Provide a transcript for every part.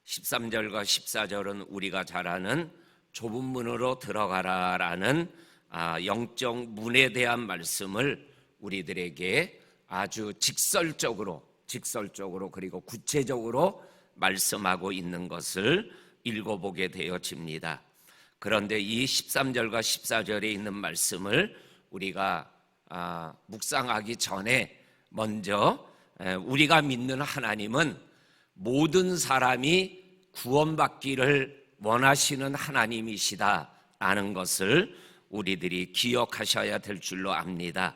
13절과 14절은 우리가 잘 아는 좁은 문으로 들어가라라는 영적 문에 대한 말씀을 우리들에게 아주 직설적으로 그리고 구체적으로 말씀하고 있는 것을 읽어보게 되어집니다. 그런데 이 13절과 14절에 있는 말씀을 우리가 묵상하기 전에 먼저 우리가 믿는 하나님은 모든 사람이 구원받기를 원하시는 하나님이시다라는 것을 우리들이 기억하셔야 될 줄로 압니다.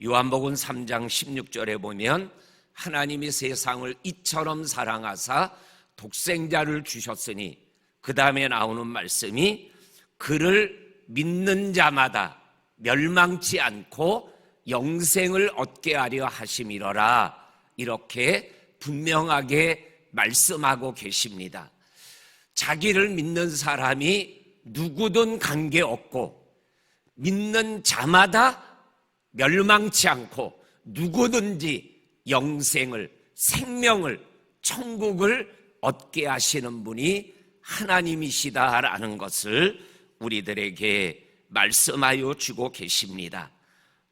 요한복음 3장 16절에 보면 하나님이 세상을 이처럼 사랑하사 독생자를 주셨으니, 그 다음에 나오는 말씀이 그를 믿는 자마다 멸망치 않고 영생을 얻게 하려 하심이로라, 이렇게 분명하게 말씀하고 계십니다. 자기를 믿는 사람이 누구든 관계없고 믿는 자마다 멸망치 않고 누구든지 영생을, 생명을, 천국을 얻게 하시는 분이 하나님이시다라는 것을 우리들에게 말씀하여 주고 계십니다.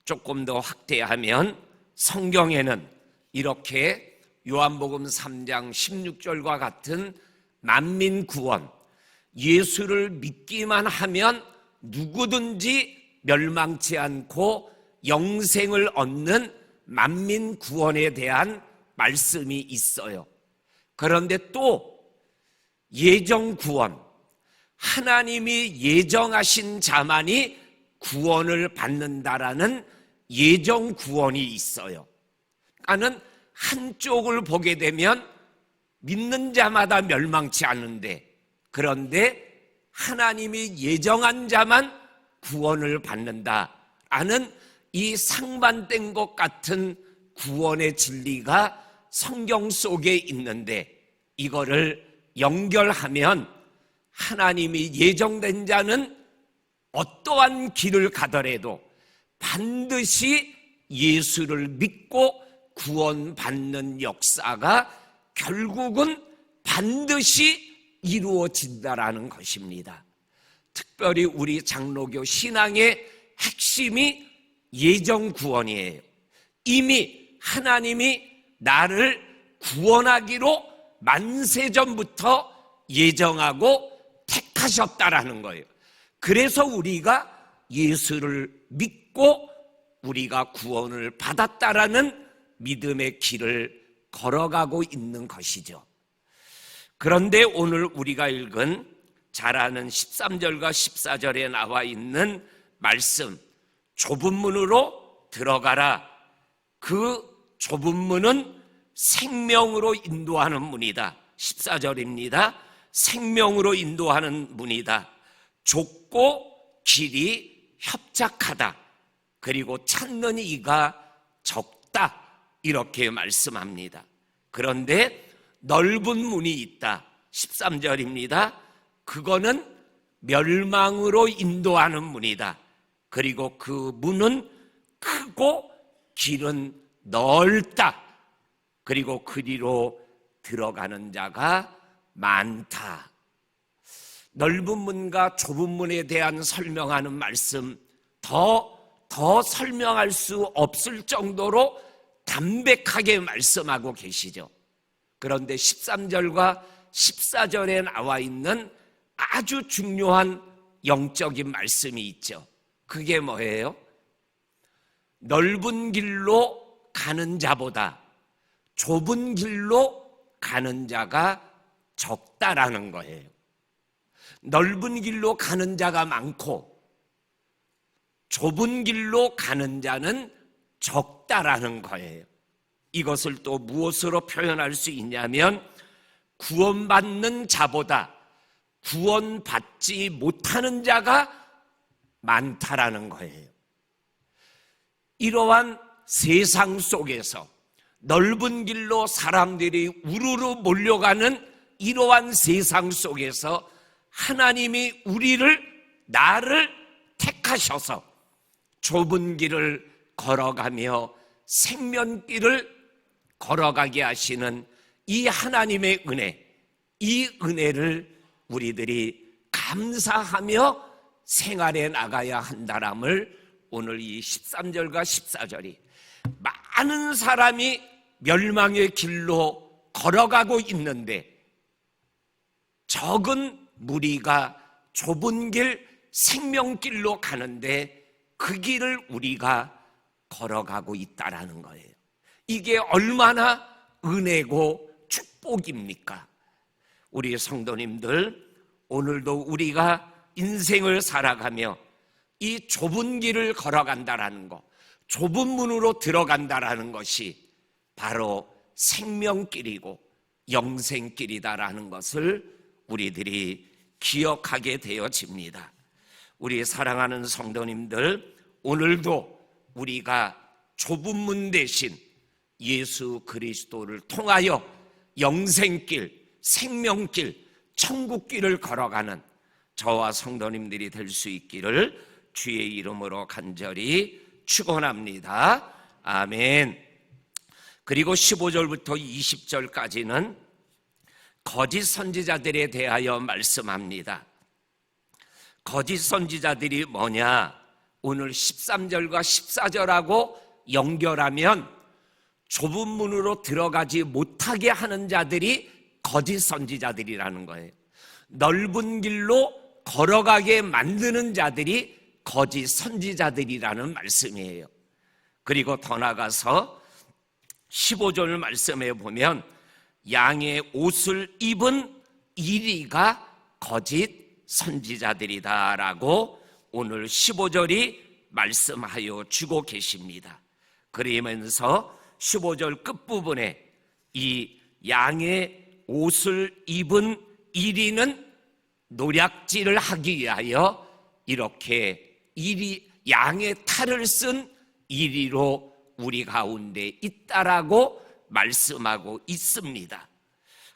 조금 더 확대하면 성경에는 이렇게 요한복음 3장 16절과 같은 만민 구원, 예수를 믿기만 하면 누구든지 멸망치 않고 영생을 얻는 만민 구원에 대한 말씀이 있어요. 그런데 또 예정 구원, 하나님이 예정하신 자만이 구원을 받는다라는 예정 구원이 있어요. 그러니까는 한쪽을 보게 되면 믿는 자마다 멸망치 않는데, 그런데 하나님이 예정한 자만 구원을 받는다라는 이 상반된 것 같은 구원의 진리가 성경 속에 있는데, 이거를 연결하면 하나님이 예정된 자는 어떠한 길을 가더라도 반드시 예수를 믿고 구원받는 역사가 결국은 반드시 이루어진다라는 것입니다. 특별히 우리 장로교 신앙의 핵심이 예정 구원이에요. 이미 하나님이 나를 구원하기로 만세전부터 예정하고 택하셨다라는 거예요. 그래서 우리가 예수를 믿고 우리가 구원을 받았다라는 믿음의 길을 걸어가고 있는 것이죠. 그런데 오늘 우리가 읽은 잘 아는 13절과 14절에 나와 있는 말씀, 좁은 문으로 들어가라. 그 좁은 문은 생명으로 인도하는 문이다. 14절입니다. 생명으로 인도하는 문이다. 좁고 길이 협착하다. 그리고 찾는 이가 적다. 이렇게 말씀합니다. 그런데 넓은 문이 있다. 13절입니다. 그거는 멸망으로 인도하는 문이다. 그리고 그 문은 크고 길은 넓다. 그리고 그리로 들어가는 자가 많다. 넓은 문과 좁은 문에 대한 설명하는 말씀, 더 설명할 수 없을 정도로 담백하게 말씀하고 계시죠. 그런데 13절과 14절에 나와 있는 아주 중요한 영적인 말씀이 있죠. 그게 뭐예요? 넓은 길로 가는 자보다 좁은 길로 가는 자가 적다라는 거예요. 넓은 길로 가는 자가 많고 좁은 길로 가는 자는 적다라는 거예요. 이것을 또 무엇으로 표현할 수 있냐면 구원받는 자보다 구원받지 못하는 자가 많다라는 거예요. 이러한 세상 속에서 넓은 길로 사람들이 우르르 몰려가는 이러한 세상 속에서 하나님이 나를 택하셔서 좁은 길을 걸어가며 생명길을 걸어가게 하시는 이 하나님의 은혜, 이 은혜를 우리들이 감사하며 생활해 나가야 한다람을 오늘 이 13절과 14절이 많은 사람이 멸망의 길로 걸어가고 있는데 적은 무리가 좁은 길 생명길로 가는데 그 길을 우리가 걸어가고 있다라는 거예요. 이게 얼마나 은혜고 축복입니까? 우리 성도님들, 오늘도 우리가 인생을 살아가며 이 좁은 길을 걸어간다라는 것, 좁은 문으로 들어간다라는 것이 바로 생명길이고 영생길이다라는 것을 우리들이 기억하게 되어집니다. 우리 사랑하는 성도님들, 오늘도 우리가 좁은 문 대신 예수 그리스도를 통하여 영생길, 생명길, 천국길을 걸어가는 저와 성도님들이 될 수 있기를 주의 이름으로 간절히 축원합니다. 아멘. 그리고 15절부터 20절까지는 거짓 선지자들에 대하여 말씀합니다. 거짓 선지자들이 뭐냐? 오늘 13절과 14절하고 연결하면 좁은 문으로 들어가지 못하게 하는 자들이 거짓 선지자들이라는 거예요. 넓은 길로 걸어가게 만드는 자들이 거짓 선지자들이라는 말씀이에요. 그리고 더 나가서 15절 말씀에 보면 양의 옷을 입은 이리가 거짓 선지자들이다라고 오늘 15절이 말씀하여 주고 계십니다. 그러면서 15절 끝부분에 이 양의 옷을 입은 이리는 노략질을 하기 위하여 이렇게 양의 탈을 쓴 이리로 우리 가운데 있다라고 말씀하고 있습니다.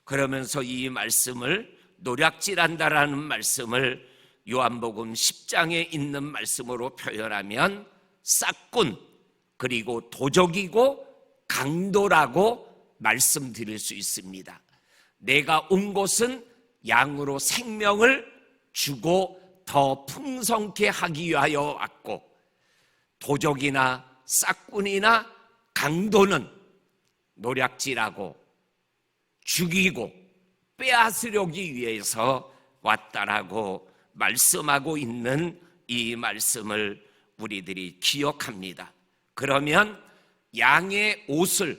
그러면서 이 말씀을 노략질한다라는 말씀을 요한복음 10장에 있는 말씀으로 표현하면 싹군, 그리고 도적이고 강도라고 말씀드릴 수 있습니다. 내가 온 곳은 양으로 생명을 주고 더 풍성케 하기 위하여 왔고, 도적이나 싹군이나 강도는 노략질하고 죽이고 빼앗으려기 위해서 왔다라고 말씀하고 있는 이 말씀을 우리들이 기억합니다. 그러면 양의 옷을,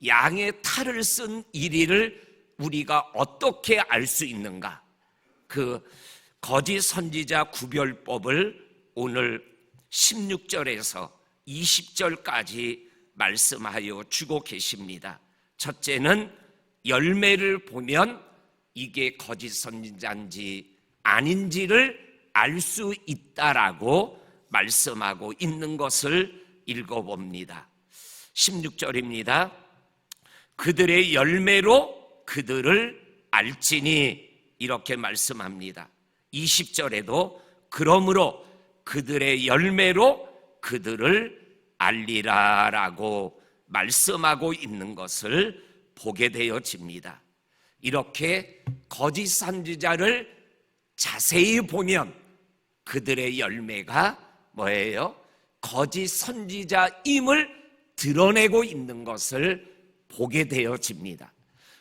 양의 탈을 쓴 이리를 우리가 어떻게 알 수 있는가? 그 거짓 선지자 구별법을 오늘 16절에서 20절까지 말씀하여 주고 계십니다. 첫째는 열매를 보면 이게 거짓 선지자인지 아닌지를 알 수 있다라고 말씀하고 있는 것을 읽어봅니다. 16절입니다. 그들의 열매로 그들을 알지니, 이렇게 말씀합니다. 20절에도 그러므로 그들의 열매로 그들을 알리라라고 말씀하고 있는 것을 보게 되어집니다. 이렇게 거짓 선지자를 자세히 보면 그들의 열매가 뭐예요? 거짓 선지자임을 드러내고 있는 것을 보게 되어집니다.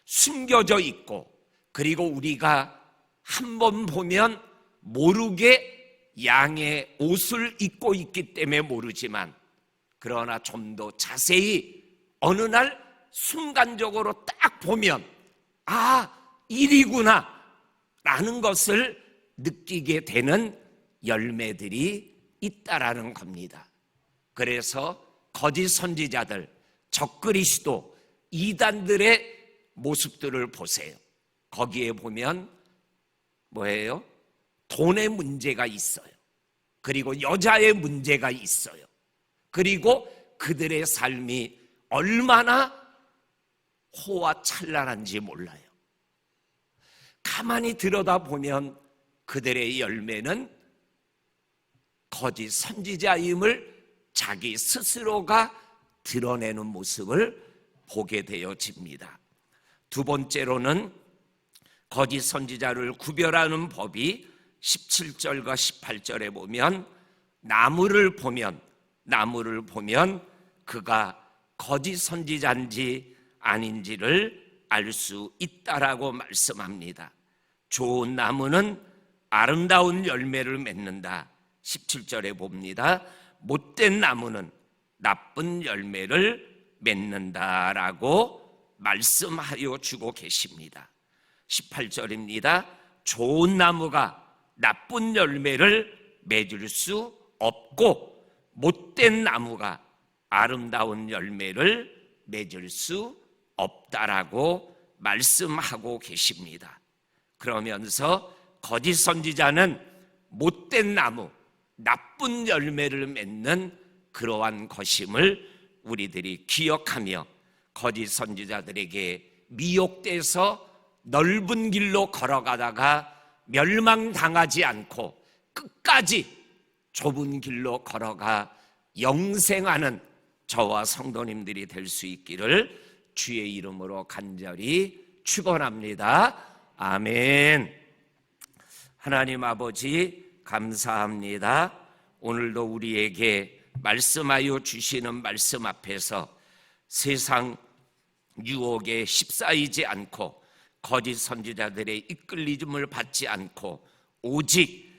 숨겨져 있고, 그리고 우리가 한번 보면 모르게 양의 옷을 입고 있기 때문에 모르지만, 그러나 좀 더 자세히 어느 날 순간적으로 딱 보면 이리구나 라는 것을 느끼게 되는 열매들이 있다라는 겁니다. 그래서 거짓 선지자들, 적그리스도, 이단들의 모습들을 보세요. 거기에 보면 뭐예요? 돈의 문제가 있어요. 그리고 여자의 문제가 있어요. 그리고 그들의 삶이 얼마나 호화찬란한지 몰라요. 가만히 들여다보면 그들의 열매는 거짓 선지자임을 자기 스스로가 드러내는 모습을 보게 되어집니다. 두 번째로는 거짓 선지자를 구별하는 법이 17절과 18절에 보면 나무를 보면 그가 거짓 선지자인지 아닌지를 알 수 있다라고 말씀합니다. 좋은 나무는 아름다운 열매를 맺는다. 17절에 봅니다. 못된 나무는 나쁜 열매를 맺는다라고 말씀하여 주고 계십니다. 18절입니다. 좋은 나무가 나쁜 열매를 맺을 수 없고 못된 나무가 아름다운 열매를 맺을 수 없다라고 말씀하고 계십니다. 그러면서 거짓 선지자는 못된 나무, 나쁜 열매를 맺는 그러한 것임을 우리들이 기억하며 거짓 선지자들에게 미혹돼서 넓은 길로 걸어가다가 멸망당하지 않고 끝까지 좁은 길로 걸어가 영생하는 저와 성도님들이 될 수 있기를 주의 이름으로 간절히 축원합니다. 아멘. 하나님 아버지 감사합니다. 오늘도 우리에게 말씀하여 주시는 말씀 앞에서 세상 유혹에 휩싸이지 않고 거짓 선지자들의 이끌림을 받지 않고 오직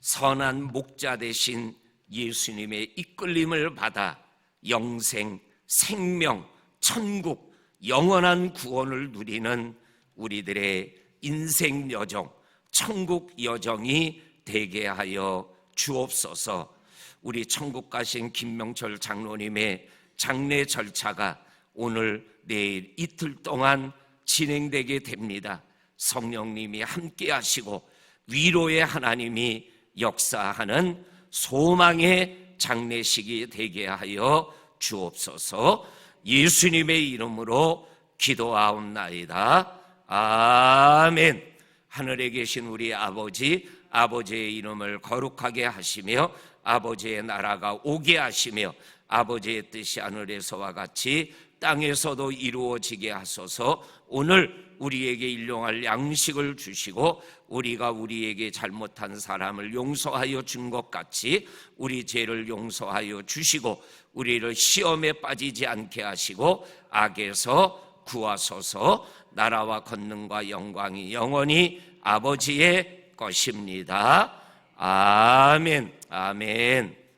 선한 목자 되신 예수님의 이끌림을 받아 영생, 생명, 천국, 영원한 구원을 누리는 우리들의 인생 여정, 천국 여정이 되게 하여 주옵소서. 우리 천국 가신 김명철 장로님의 장례 절차가 오늘 내일 이틀 동안 진행되게 됩니다. 성령님이 함께 하시고 위로의 하나님이 역사하는 소망의 장례식이 되게 하여 주옵소서. 예수님의 이름으로 기도하옵나이다. 아멘. 하늘에 계신 우리 아버지, 아버지의 이름을 거룩하게 하시며 아버지의 나라가 오게 하시며 아버지의 뜻이 하늘에서와 같이 땅에서도 이루어지게 하소서. 오늘 우리에게 일용할 양식을 주시고 우리가 우리에게 잘못한 사람을 용서하여 준 것 같이 우리 죄를 용서하여 주시고 우리를 시험에 빠지지 않게 하시고 악에서 구하소서. 나라와 권능과 영광이 영원히 아버지의 것입니다. 아멘. 아멘.